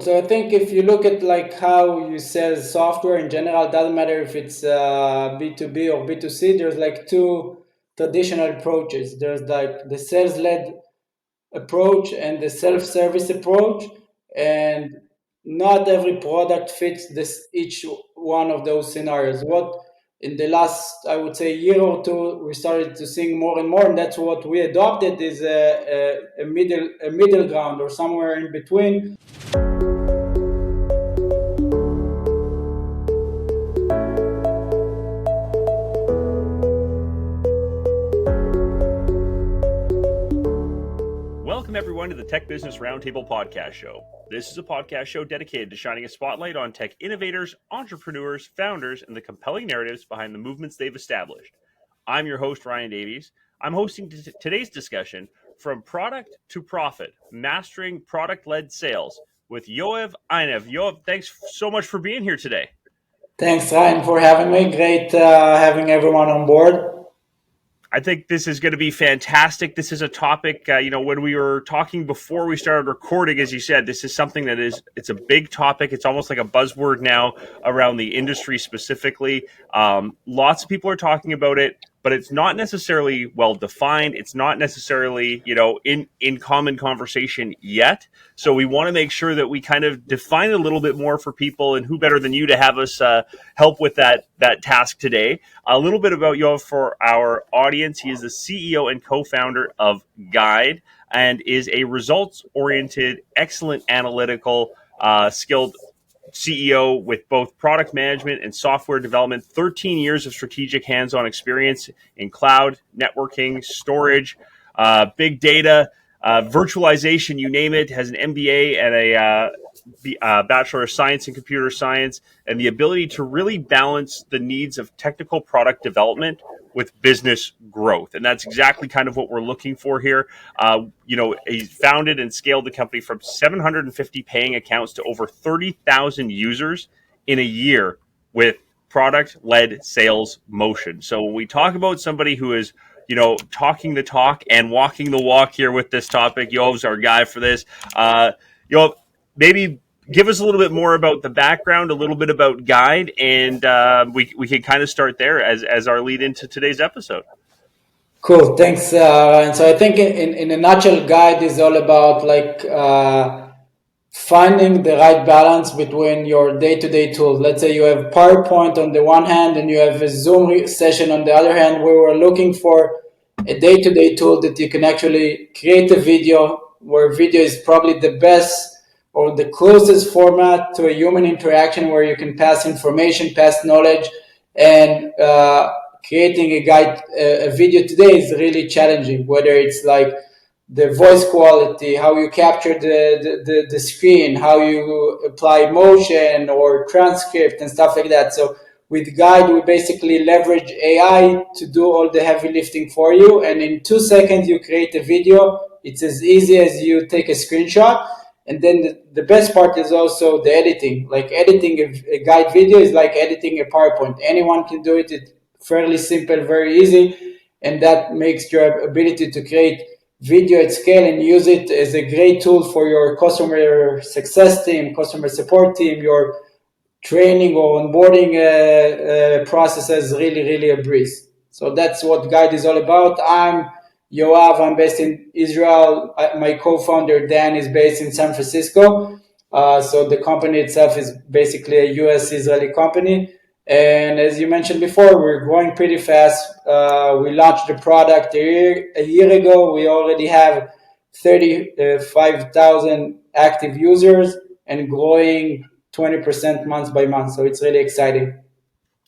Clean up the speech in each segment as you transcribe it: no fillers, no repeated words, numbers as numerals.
So I think if you look at like how you sell software in general, it doesn't matter if it's B2B or B2C, there's like two traditional approaches. There's like the sales-led approach and the self-service approach, and not every product fits this each one of those scenarios. What in the last, I would say, year or two, we started to see more and more, and that's what we adopted is a middle ground or somewhere in between. Welcome, everyone, to the Tech Business Roundtable podcast show. This is a podcast show dedicated to shining a spotlight on tech innovators, entrepreneurs, founders, and the compelling narratives behind the movements they've established. I'm your host, Ryan Davies. I'm hosting today's discussion from product to profit, mastering product-led sales with Yoav Einav. Yoav, thanks so much for being here today. Thanks, Ryan, for having me. Great having everyone on board. I think this is going to be fantastic. This is a topic, when we were talking before we started recording, as you said, this is something it's a big topic. It's almost like a buzzword now around the industry specifically. Lots of people are talking about it, but it's not necessarily well defined. It's not necessarily, in common conversation yet. So we want to make sure that we kind of define a little bit more for people, and who better than you to have us help with that task today. A little bit about Yoav for our audience. He is the CEO and co-founder of Guide and is a results-oriented, excellent analytical, skilled CEO with both product management and software development, 13 years of strategic hands-on experience in cloud, networking, storage, big data, virtualization, you name it, has an MBA and a Bachelor of Science in Computer Science, and the ability to really balance the needs of technical product development with business growth. And that's exactly kind of what we're looking for here. He founded and scaled the company from 750 paying accounts to over 30,000 users in a year with product-led sales motion. So when we talk about somebody who is talking the talk and walking the walk here with this topic, Yoav's our guy for this. Yoav, maybe give us a little bit more about the background, a little bit about Guide, and we can kind of start there as our lead into today's episode. Cool, thanks. And so I think in a nutshell, Guide is all about like finding the right balance between your day-to-day tools. Let's say you have PowerPoint on the one hand and you have a Zoom session on the other hand, where we're looking for a day-to-day tool that you can actually create a video, where video is probably the best or the closest format to a human interaction, where you can pass information, pass knowledge, and creating a video today is really challenging, whether it's like the voice quality, how you capture the screen, how you apply motion or transcript and stuff like that. So with Guide, we basically leverage AI to do all the heavy lifting for you. And in 2 seconds, you create a video. It's as easy as you take a screenshot. And then the best part is also the editing. Like editing a Guide video is like editing a PowerPoint. Anyone can do it. It's fairly simple, very easy. And that makes your ability to create video at scale and use it as a great tool for your customer success team, customer support team, your training or onboarding processes, really a breeze. So that's what Guide is all about. I'm Yoav. I'm based in Israel. My co-founder Dan is based in San Francisco. So the company itself is basically a US-Israeli company. And as you mentioned before, we're growing pretty fast. We launched the product a year ago. We already have 35,000 active users and growing 20% month by month. So it's really exciting.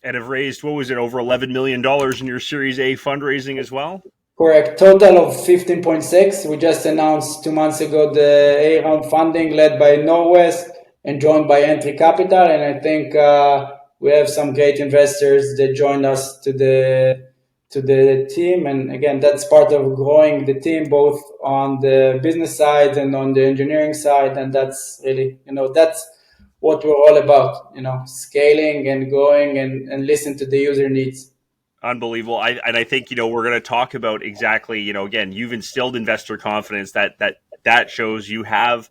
And have raised, what was it, over $11 million in your Series A fundraising as well? Correct. Total of 15.6. We just announced 2 months ago the A round funding led by Norwest and joined by Entry Capital. And I think we have some great investors that joined us to the team. And again, that's part of growing the team, both on the business side and on the engineering side. And that's really, that's what we're all about, scaling and growing and listen to the user needs. Unbelievable. I think, we're going to talk about exactly, again, you've instilled investor confidence that shows you have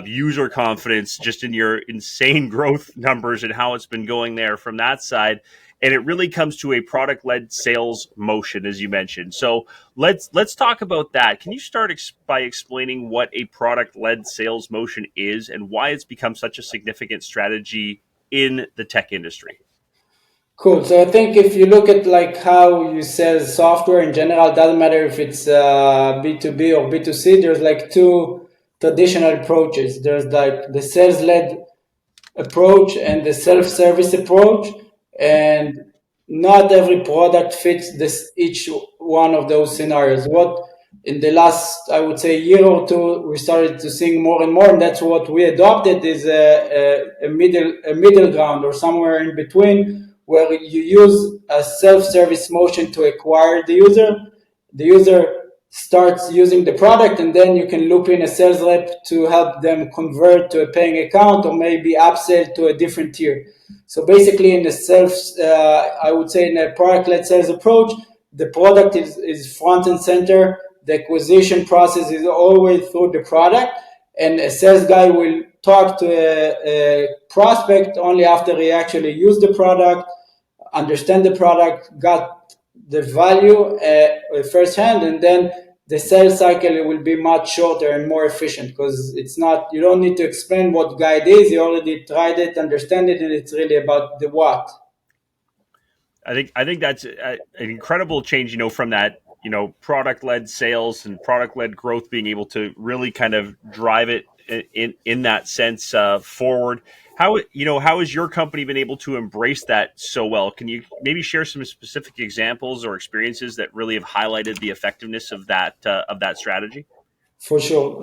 user confidence just in your insane growth numbers and how it's been going there from that side. And it really comes to a product led sales motion, as you mentioned. So let's talk about that. Can you start by explaining what a product led sales motion is and why it's become such a significant strategy in the tech industry? Cool. So I think if you look at like how you sell software in general, it doesn't matter if it's B2B or B2C, there's like two traditional approaches. There's like the sales-led approach and the self-service approach, and not every product fits this each one of those scenarios. What in the last, I would say, year or two, we started to see more and more, and that's what we adopted is a middle ground or somewhere in between, where you use a self-service motion to acquire the user. The user starts using the product, and then you can loop in a sales rep to help them convert to a paying account or maybe upsell to a different tier. So basically, in the I would say in a product-led sales approach, the product is front and center. The acquisition process is always through the product, and a sales guy will talk to a prospect only after he actually used the product, understand the product, got the value firsthand, and then the sales cycle will be much shorter and more efficient because it's not, you don't need to explain what guide is. You already tried it, understand it, and it's really about the what. I think that's an incredible change, from that, product led sales and product led growth, being able to really kind of drive it in that sense forward. How has your company been able to embrace that so well? Can you maybe share some specific examples or experiences that really have highlighted the effectiveness of that strategy? For sure.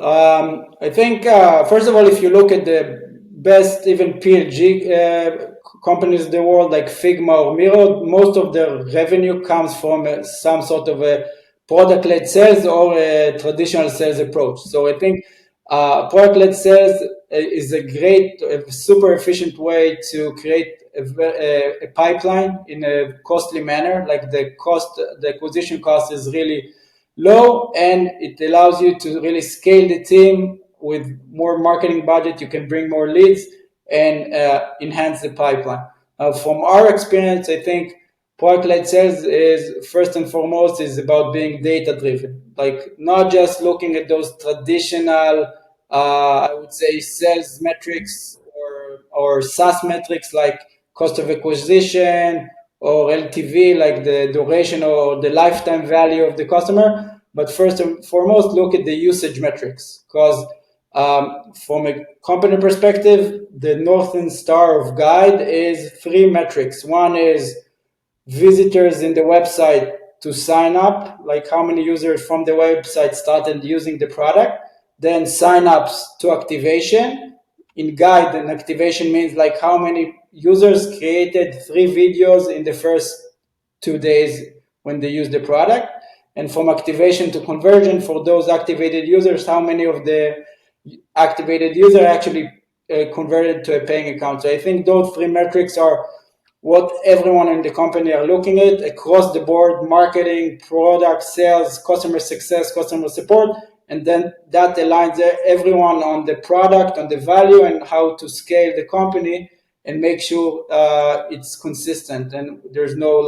I think, first of all, if you look at the best, even PLG companies in the world, like Figma or Miro, most of their revenue comes from some sort of a product led sales or a traditional sales approach. So I think product led sales is a great, super efficient way to create a pipeline in a costly manner. Like the acquisition cost is really low, and it allows you to really scale the team with more marketing budget. You can bring more leads and enhance the pipeline. From our experience, I think product-led sales is first and foremost is about being data-driven, like not just looking at those traditional, I would say, sales metrics or SaaS metrics like cost of acquisition or LTV, like the duration or the lifetime value of the customer. But first and foremost, look at the usage metrics, because from a company perspective, the Northern Star of Guide is three metrics. One is visitors in the website to sign up, like how many users from the website started using the product. Then signups to activation. In Guide, an activation means like how many users created 3 videos in the first 2 days when they use the product. And from activation to conversion, for those activated users, how many of the activated users actually converted to a paying account. So I think those three metrics are what everyone in the company are looking at across the board: marketing, product, sales, customer success, customer support. And then that aligns everyone on the product, on the value, and how to scale the company and make sure it's consistent and there's no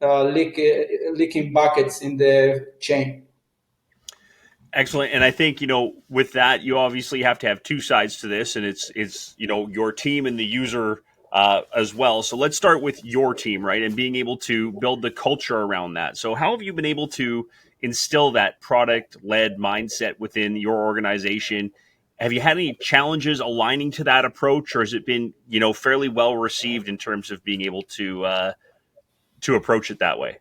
leaking buckets in the chain. Excellent. And I think, with that, you obviously have to have two sides to this, and it's your team and the user as well. So let's start with your team, right? And being able to build the culture around that. So how have you been able to instill that product led mindset within your organization? Have you had any challenges aligning to that approach, or has it been, fairly well received in terms of being able to approach it that way?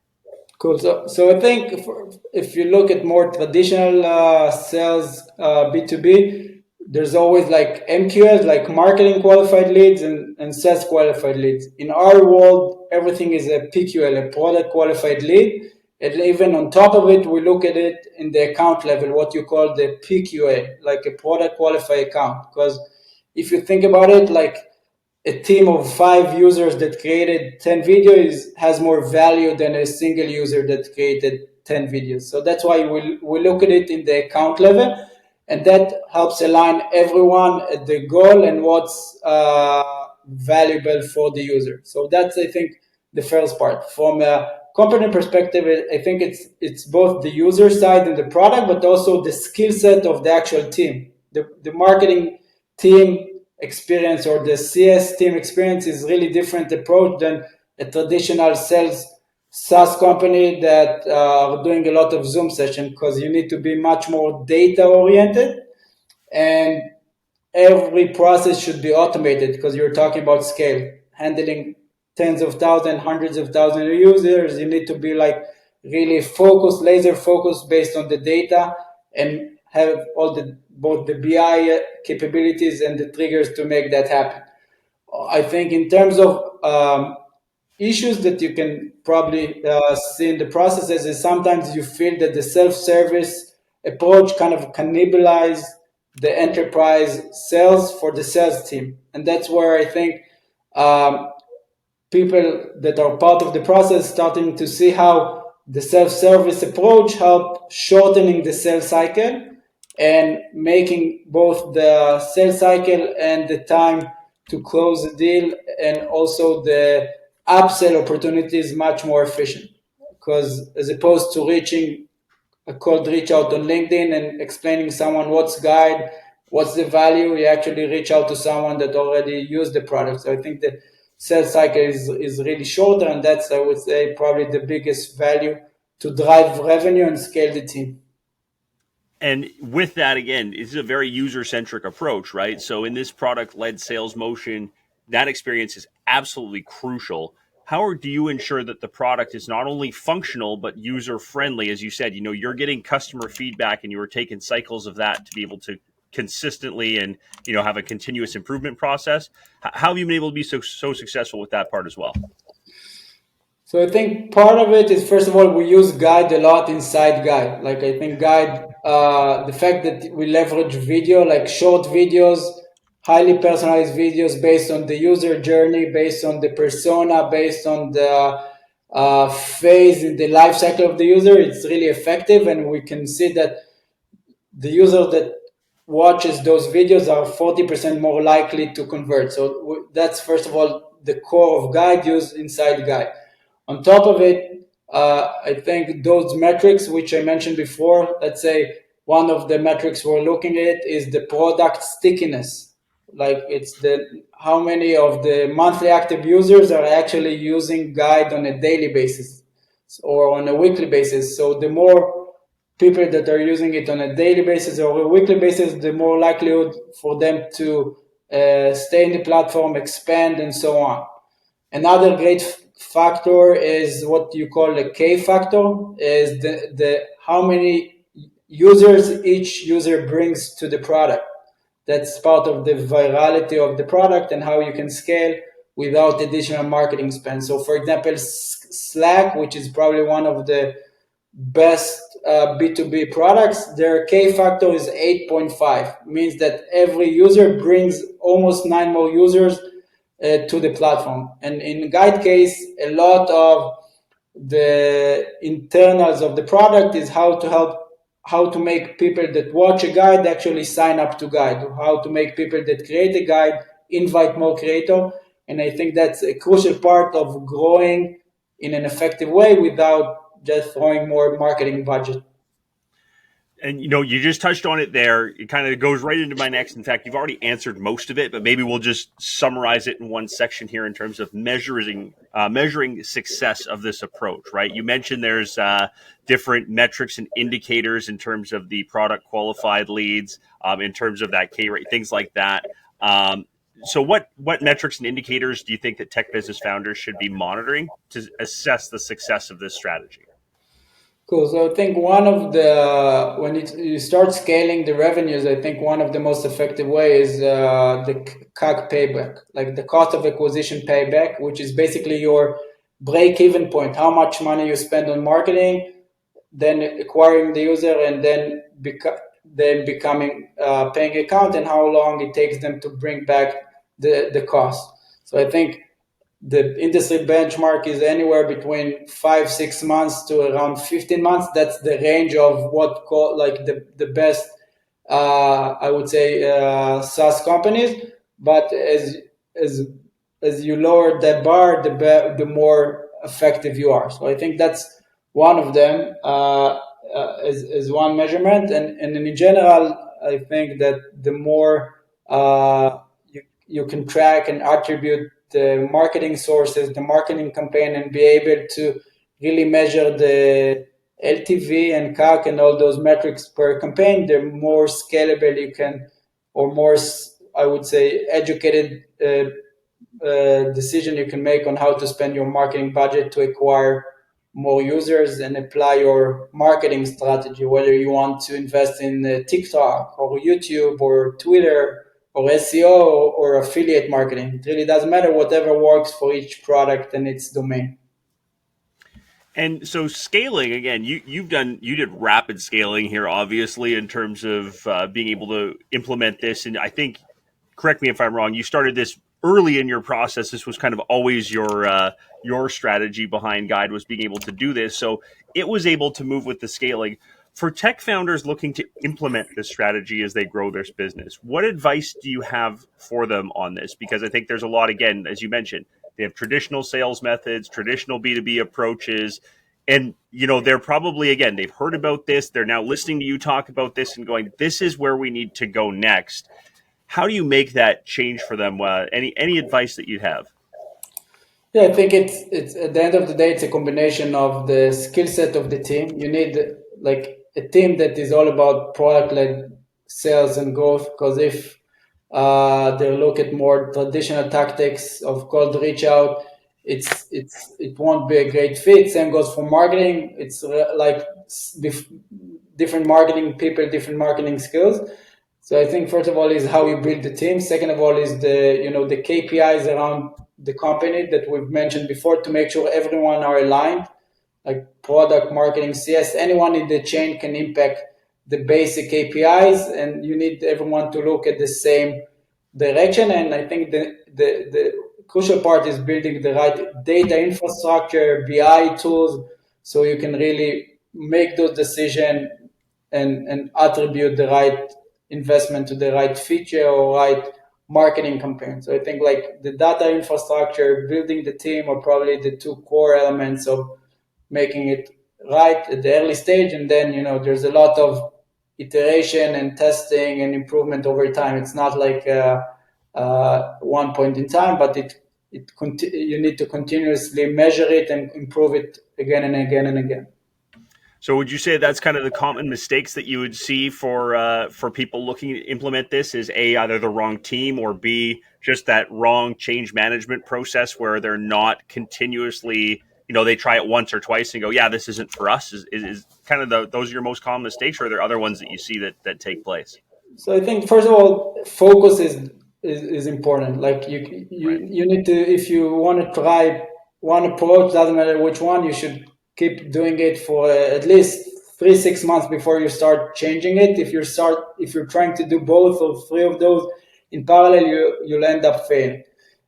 Cool. So I think if you look at more traditional sales, B2B, there's always like MQLs, like marketing qualified leads and sales qualified leads. In our world, everything is a PQL, a product qualified lead. And even on top of it, we look at it in the account level, what you call the PQA, like a product qualified account. Because if you think about it, like a team of 5 users that created 10 videos has more value than a single user that created 10 videos. So that's why we look at it in the account level. and that helps align everyone at the goal and what's valuable for the user. So that's, I think, the first part. From a company perspective, I think it's both the user side and the product, but also the skill set of the actual team. The marketing team experience or the CS team experience is really different approach than a traditional sales SaaS company that are doing a lot of Zoom session, because you need to be much more data oriented, and every process should be automated because you're talking about scale, handling tens of thousands, hundreds of thousands of users. You need to be like really focused, laser focused based on the data, and have all the both the BI capabilities and the triggers to make that happen. I think in terms of issues that you can probably see in the processes is sometimes you feel that the self-service approach kind of cannibalize the enterprise sales for the sales team, and that's where I think people that are part of the process starting to see how the self-service approach help shortening the sales cycle and making both the sales cycle and the time to close the deal and also the upsell opportunities much more efficient, because as opposed to reaching a cold reach out on LinkedIn and explaining someone what's guide, what's the value, you actually reach out to someone that already used the product. So I think the sales cycle is really shorter, and that's, I would say, probably the biggest value to drive revenue and scale the team. And with that, again, it's a very user-centric approach, right? So in this product-led sales motion, that experience is absolutely crucial. How do you ensure that the product is not only functional but user-friendly? As you said, you're getting customer feedback and you are taking cycles of that to be able to consistently and have a continuous improvement process. How have you been able to be so successful with that part as well? So I think part of it is, first of all, we use Guide a lot inside Guide. Like I think Guide, the fact that we leverage video, like short videos, highly personalized videos based on the user journey, based on the persona, based on the phase in the life cycle of the user, it's really effective. And we can see that the user that watches those videos are 40% more likely to convert. So that's, first of all, the core of Guide used inside Guide. On top of it, I think those metrics, which I mentioned before, let's say one of the metrics we're looking at is the product stickiness. Like it's the how many of the monthly active users are actually using Guide on a daily basis or on a weekly basis. So the more people that are using it on a daily basis or a weekly basis, the more likelihood for them to stay in the platform, expand, and so on. Another great factor is what you call the K factor, is the how many users each user brings to the product. That's part of the virality of the product and how you can scale without additional marketing spend. So for example, Slack, which is probably one of the best B2B products, their K factor is 8.5, means that every user brings almost 9 more users to the platform. And in Guide case, a lot of the internals of the product is how to make people that watch a guide actually sign up to Guide, how to make people that create a guide invite more creator. And I think that's a crucial part of growing in an effective way without just throwing more marketing budget. And you just touched on it there. It kind of goes right into my next. In fact, you've already answered most of it, but maybe we'll just summarize it in one section here in terms of measuring success of this approach. Right? You mentioned there's different metrics and indicators in terms of the product qualified leads, in terms of that K rate, things like that. So, what metrics and indicators do you think that tech business founders should be monitoring to assess the success of this strategy? Cool. So I think one of the when you start scaling the revenues, I think one of the most effective ways is the CAC payback, like the cost of acquisition payback, which is basically your break-even point, how much money you spend on marketing, then acquiring the user, and then becoming paying account, and how long it takes them to bring back the cost. So I think the industry benchmark is anywhere between 5-6 months to around 15 months. That's the range of what like the best I would say SaaS companies. But as as you lower the bar, the more effective you are. So I think that's one of them is one measurement, and in general, I think that the more you can track and attribute the marketing sources, the marketing campaign, and be able to really measure the LTV and CAC and all those metrics per campaign, the more scalable you can, or more, I would say, educated decision you can make on how to spend your marketing budget to acquire more users and apply your marketing strategy, whether you want to invest in TikTok or YouTube or Twitter or SEO or affiliate marketing. It really doesn't matter, whatever works for each product and its domain. And so scaling again, you did rapid scaling here, obviously, in terms of being able to implement this. And I think, correct me if I'm wrong, you started this early in your process. This was kind of always your strategy behind Guide, was being able to do this. So it was able to move with the scaling. For tech founders looking to implement this strategy as they grow their business, what advice do you have for them on this? Because I think there's a lot, again, as you mentioned, they have traditional sales methods, traditional B2B approaches. And, they're probably, again, they've heard about this. They're now listening to you talk about this and going, this is where we need to go next. How do you make that change for them? Any advice that you have? Yeah, I think it's at the end of the day, it's a combination of the skill set of the team. You need like a team that is all about product led sales and growth. Because if they look at more traditional tactics of cold reach out, it won't be a great fit. Same goes for marketing. It's like different marketing people, different marketing skills. So I think first of all is how you build the team. Second of all is the KPIs around the company that we've mentioned before, to make sure everyone are aligned, like product, marketing, CS. Anyone in the chain can impact the basic KPIs, and you need everyone to look at the same direction. And I think the crucial part is building the right data infrastructure, BI tools, so you can really make those decisions and attribute the right investment to the right feature or right marketing campaign. So I think like the data infrastructure, building the team are probably the two core elements of making it right at the early stage. And then, there's a lot of iteration and testing and improvement over time. It's not like one point in time, but you need to continuously measure it and improve it again and again and again. So would you say that's kind of the common mistakes that you would see for people looking to implement this, is A, either the wrong team, or B, just that wrong change management process where they're not continuously, they try it once or twice and go, yeah, this isn't for us, is kind of those are your most common mistakes, or are there other ones that you see that take place? So I think first of all, focus is important. Like Right. you need to, if you want to try one approach, doesn't matter which one, you should keep doing it for at least 3 6 months before you start changing it. If you're trying to do both or three of those in parallel, you'll end up failing.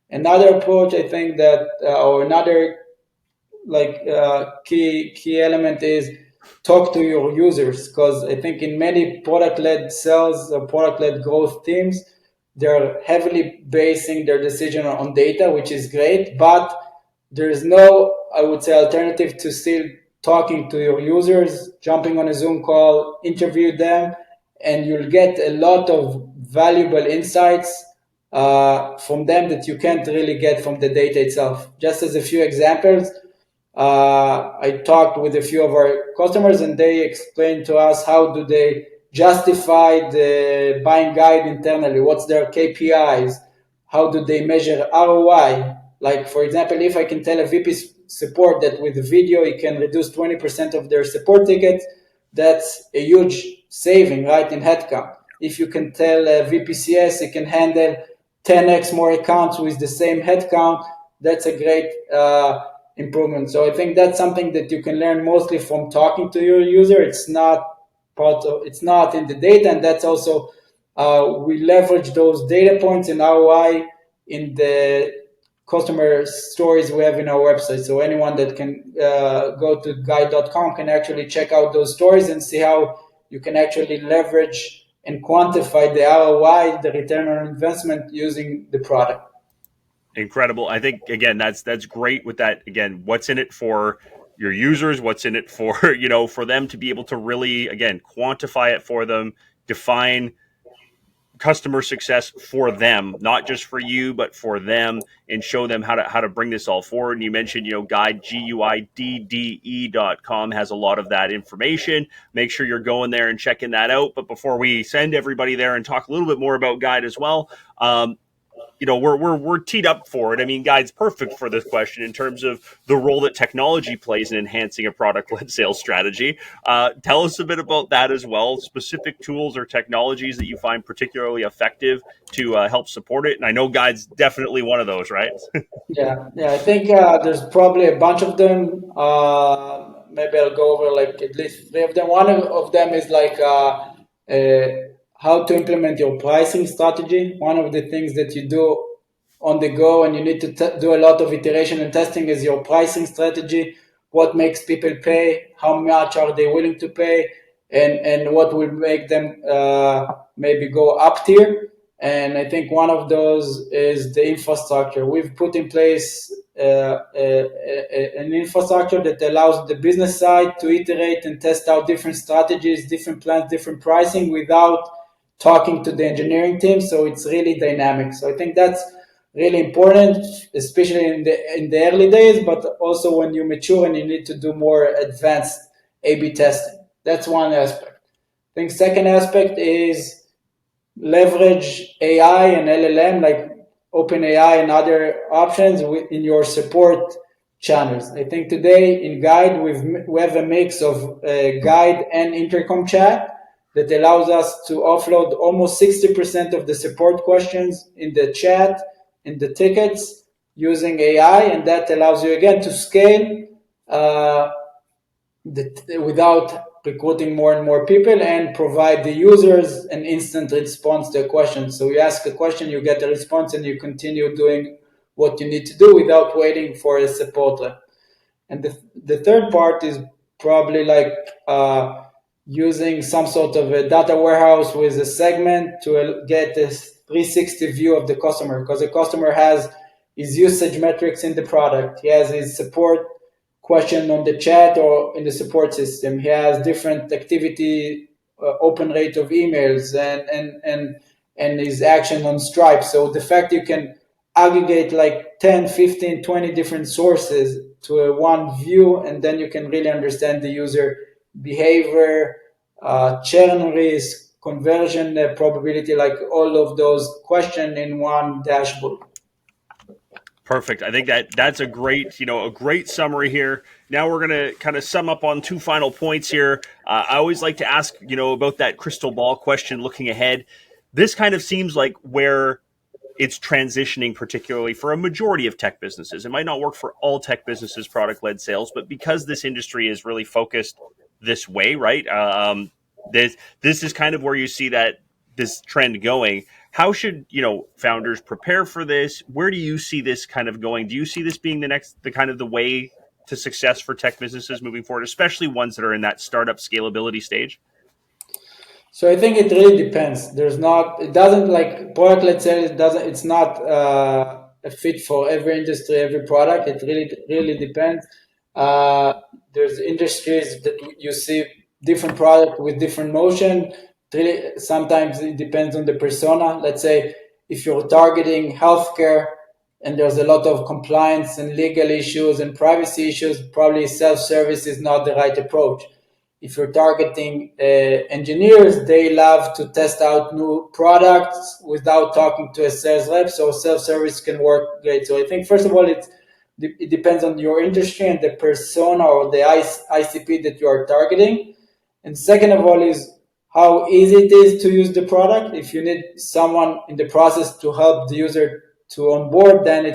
Another approach, I think that, or another key element is talk to your users, because I think in many product-led sales or product-led growth teams, they're heavily basing their decision on data, which is great, but there's no, I would say, alternative to still talking to your users, jumping on a Zoom call, interview them, and you'll get a lot of valuable insights from them that you can't really get from the data itself. Just as a few examples, I talked with a few of our customers, and they explained to us how do they justify the buying guide internally, what's their KPIs, how do they measure ROI. Like, for example, if I can tell a VP support that with the video he can reduce 20% of their support tickets, that's a huge saving, right, in headcount. If you can tell a VPCS he can handle 10x more accounts with the same headcount, that's a great improvement. So I think that's something that you can learn mostly from talking to your user. It's not it's not in the data, and that's also we leverage those data points and ROI in the customer stories we have in our website. So anyone that can go to guide.com can actually check out those stories and see how you can actually leverage and quantify the ROI, the return on investment using the product. Incredible. I think again that's great with that. Again, what's in it for your users, what's in it for for them to be able to really again quantify it for them, define customer success for them, not just for you, but for them, and show them how to bring this all forward. And you mentioned, guide guidde.com has a lot of that information. Make sure you're going there and checking that out. But before we send everybody there and talk a little bit more about Guide as well, we're teed up for it. I mean, Guide's perfect for this question in terms of the role that technology plays in enhancing a product-led sales strategy. Tell us a bit about that as well. Specific tools or technologies that you find particularly effective to help support it. And I know Guide's definitely one of those, right? Yeah. I think there's probably a bunch of them. Maybe I'll go over like at least three of them. One of them is like how to implement your pricing strategy. One of the things that you do on the go and you need to do a lot of iteration and testing is your pricing strategy. What makes people pay? How much are they willing to pay? And what will make them maybe go up tier? And I think one of those is the infrastructure. We've put in place an infrastructure that allows the business side to iterate and test out different strategies, different plans, different pricing without talking to the engineering team. So it's really dynamic. So I think that's really important, especially in the early days, but also when you mature and you need to do more advanced A/B testing. That's one aspect. I think second aspect is leverage AI and LLM like OpenAI and other options in your support channels. I think today in Guide we have a mix of Guide and intercom chat that allows us to offload almost 60% of the support questions in the chat, in the tickets using AI, and that allows you again to scale without recruiting more and more people and provide the users an instant response to a question. So you ask a question, you get a response, and you continue doing what you need to do without waiting for a support rep. And the third part is probably like using some sort of a data warehouse with a segment to get a 360 view of the customer, because the customer has his usage metrics in the product. He has his support question on the chat or in the support system. He has different activity, open rate of emails, and his action on Stripe. So the fact you can aggregate like 10, 15, 20 different sources to a one view, and then you can really understand the user behavior, churn risk, conversion probability, like all of those questions in one dashboard. Perfect. I think that's a great summary here. Now we're going to kind of sum up on two final points here. I always like to ask, about that crystal ball question looking ahead. This kind of seems like where it's transitioning, particularly for a majority of tech businesses. It might not work for all tech businesses, product-led sales, but because this industry is really focused this way, right? This is kind of where you see that this trend going. How should founders prepare for this? Where do you see this kind of going? Do you see this being the way to success for tech businesses moving forward, especially ones that are in that startup scalability stage? So I think it really depends. It doesn't like product, let's say it's not a fit for every industry, every product. It really depends. There's industries that you see different product with different motion. Really, sometimes it depends on the persona. Let's say if you're targeting healthcare and there's a lot of compliance and legal issues and privacy issues, probably self-service is not the right approach. If you're targeting engineers, they love to test out new products without talking to a sales rep, so self-service can work great. So I think, first of all, it depends on your industry and the persona or the ICP that you are targeting. And second of all is how easy it is to use the product. If you need someone in the process to help the user to onboard, then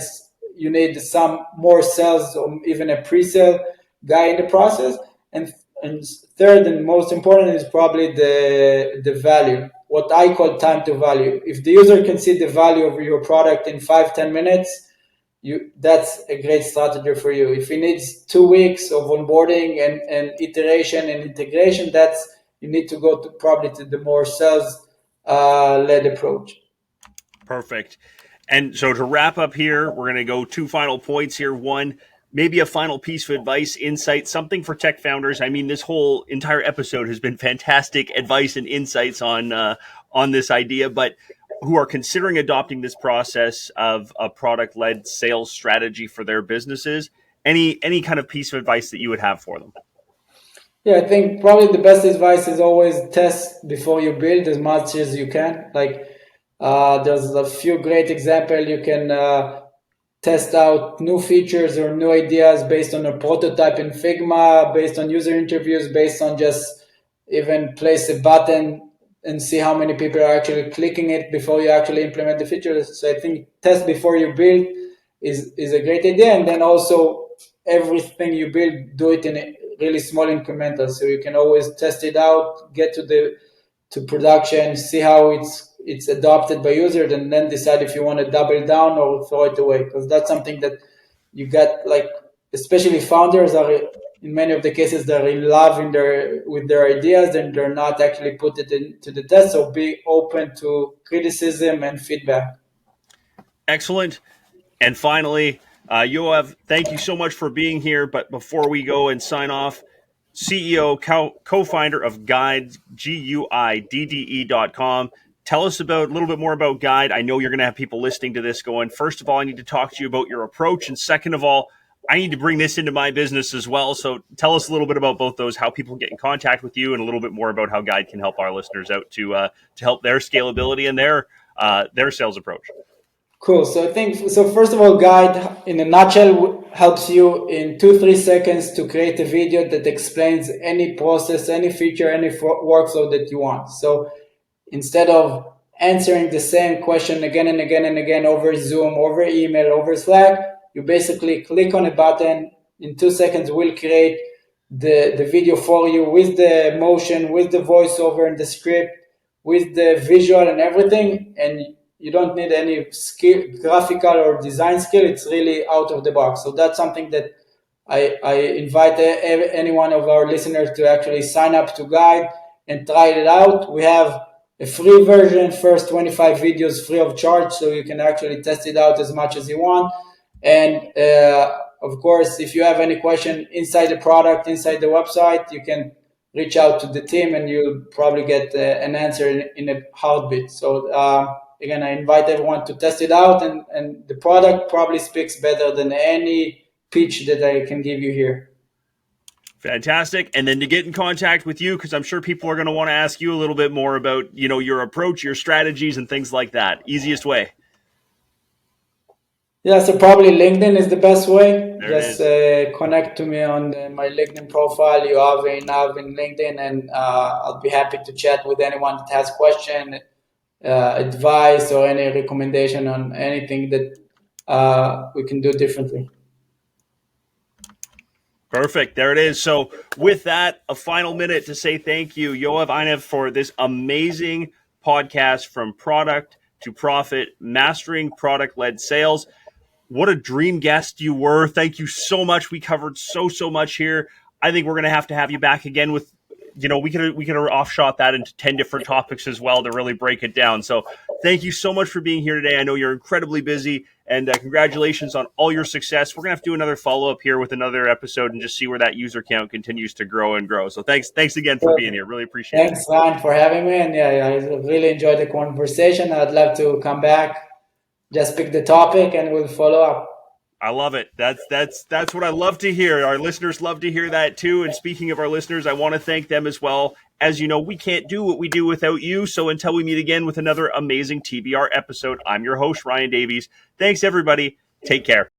you need some more sales or even a pre-sale guy in the process. And third and most important is probably the value, what I call time to value. If the user can see the value of your product in 5-10 minutes, that's a great strategy for you. If he needs 2 weeks of onboarding and iteration and integration, you need to go to probably to the more sales led approach. Perfect. And so to wrap up here, we're going to go two final points here. One, maybe a final piece of advice, insight, something for tech founders. I mean, this whole entire episode has been fantastic advice and insights on this idea, but who are considering adopting this process of a product-led sales strategy for their businesses. Any kind of piece of advice that you would have for them? Yeah, I think probably the best advice is always test before you build as much as you can. Like there's a few great examples. You can test out new features or new ideas based on a prototype in Figma, based on user interviews, based on just even place a button and see how many people are actually clicking it before you actually implement the features. So I think test before you build is a great idea. And then also everything you build, do it in a really small incremental. So you can always test it out, get to production, see how it's adopted by users, and then decide if you want to double down or throw it away. Because that's something that you got, like, especially founders are in many of the cases they're in love with their ideas and they're not actually put it into the test. So be open to criticism and feedback. Excellent. And finally, Yoav, thank you so much for being here. But before we go and sign off, CEO, co-founder of Guide, GUIDDE.com. Tell us a little bit more about Guide. I know you're going to have people listening to this going, first of all, I need to talk to you about your approach. And second of all, I need to bring this into my business as well. So tell us a little bit about both those, how people get in contact with you, and a little bit more about how Guide can help our listeners out to help their scalability and their sales approach. Cool. So I think, so first of all, Guide in a nutshell helps you in 2-3 seconds to create a video that explains any process, any feature, any workflow that you want. So instead of answering the same question again and again and again over Zoom, over email, over Slack, you basically click on a button. In 2 seconds, we'll create the video for you with the motion, with the voiceover and the script, with the visual and everything. And you don't need any skill, graphical or design skill. It's really out of the box. So that's something that I invite any one of our listeners to actually sign up to Guide and try it out. We have a free version, first 25 videos free of charge, so you can actually test it out as much as you want. And of course, if you have any question inside the product, inside the website, you can reach out to the team and you'll probably get an answer in a heartbeat. So again, I invite everyone to test it out, and the product probably speaks better than any pitch that I can give you here. Fantastic. And then to get in contact with you, because I'm sure people are going to want to ask you a little bit more about, your approach, your strategies, and things like that. Easiest way. Yeah, so probably LinkedIn is the best way. Just connect to me on my LinkedIn profile, Yoav Einav in LinkedIn, and I'll be happy to chat with anyone that has question, advice, or any recommendation on anything that we can do differently. Perfect. There it is. So with that, a final minute to say thank you, Yoav, Einav, for this amazing podcast from product to profit, mastering product-led sales. What a dream guest you were. Thank you so much. We covered so much here. I think we're going to have you back again with, we could offshot that into 10 different topics as well to really break it down. So thank you so much for being here today. I know you're incredibly busy, and congratulations on all your success. We're going to have to do another follow-up here with another episode and just see where that user count continues to grow and grow. So thanks again for being here. Really appreciate it. Thanks, Ryan, for having me. And yeah, I really enjoyed the conversation. I'd love to come back. Just pick the topic and we'll follow up. I love it. That's what I love to hear. Our listeners love to hear that too. And speaking of our listeners, I want to thank them as well. As you know, we can't do what we do without you. So until we meet again with another amazing TBR episode, I'm your host, Ryan Davies. Thanks, everybody. Take care.